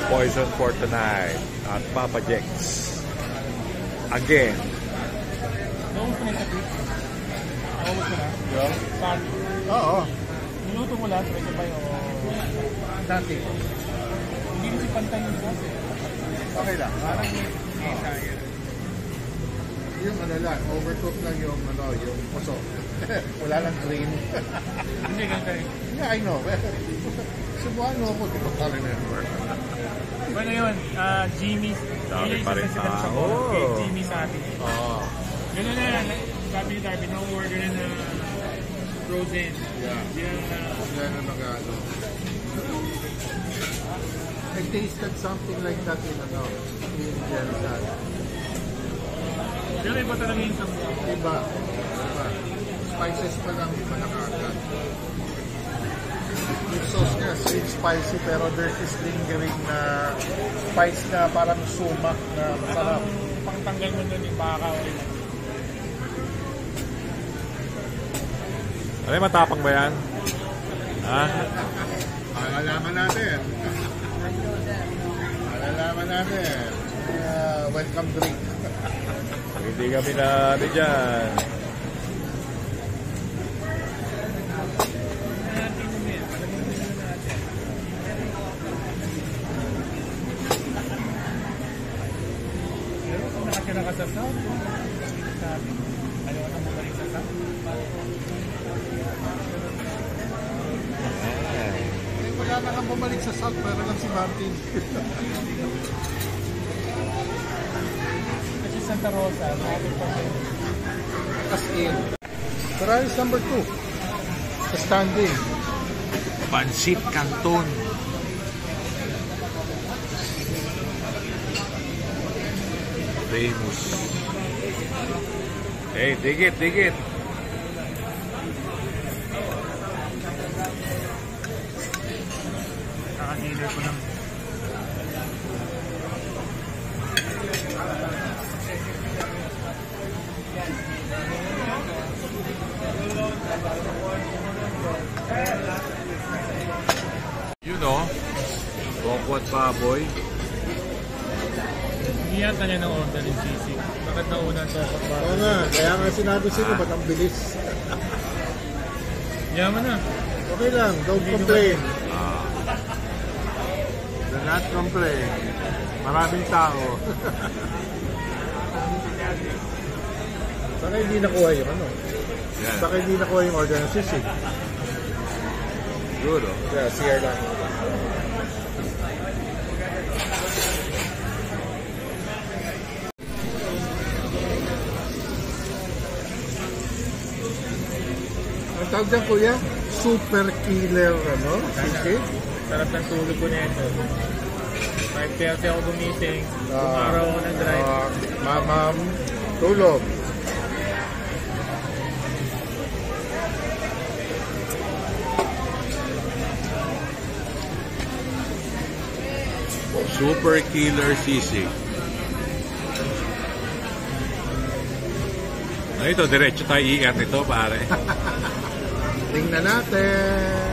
Poison for tonight at Papa Jack's. Again. Naubos ko na sa pizza. Naubos ko na? Yeah. Saan? Oo. Niluto mo lahat, may sabay o dati. Hindi kasi pantay yung sauce eh. Okay lang. Parang may sayang. Yung ano lang, overcook lang yung yung puso. Wala lang cream. Hindi ganda eh. Yeah, I know. Subuhan mo ako, di ko pa remember. Bueno yun, Jimmy's. Dami pa rin tao. Jimmy's sa atin. Oo. Gano'n na yan. Sabi ni Darby, na-order na frozen. Yeah. Yan na mag-ano. I tasted something like that in Indian salad. Pero iba talaga yung sabaw. Iba. Spices pa lang, iba nakagad. Yung sauce niya, sweet spicy, pero there's this lingering na spice na parang sumak na masarap. Pangtanggal mo doon yung baka o rin. Ano, matapang ba yan? Ha? Malalaman natin. Malalaman natin. Welcome drink. Hindi kami na dyan. Nakatira ka sa South? Sabi, ayaw ka na bumalik sa South? Wala na kang bumalik sa South, pero lang si Martin. Kasi Santa Rosa, nakatid pa rin. As in. Ferraris number 2. Sa standing. Pancit Canton. Famous. Hey, dig it, dig it. Nakahilay ko lang. You know, Bongkwat Baboy. Hindi yata niya ng order yung sisig. Bakit nauna ang tokot ba? Oo nga, kaya nga sinabi sa'yo, ba't ang bilis? Yaman na. Okay lang, don't complain. Do not complain. Maraming tao. Saka hindi nakuha yung ano? Yeah. Saka hindi nakuha yung order ng sisig. Good, oh. Yeah, CR lang. Ang tawag dyan, kuya? Super killer, sisig? Sarap ng tulog ko na ito. 5:30 ako gumising. Araw ako ng drive. Ma'am, tulog. Super killer sisig. Ito, diretso tayo iikat ito, pare. Tingnan natin.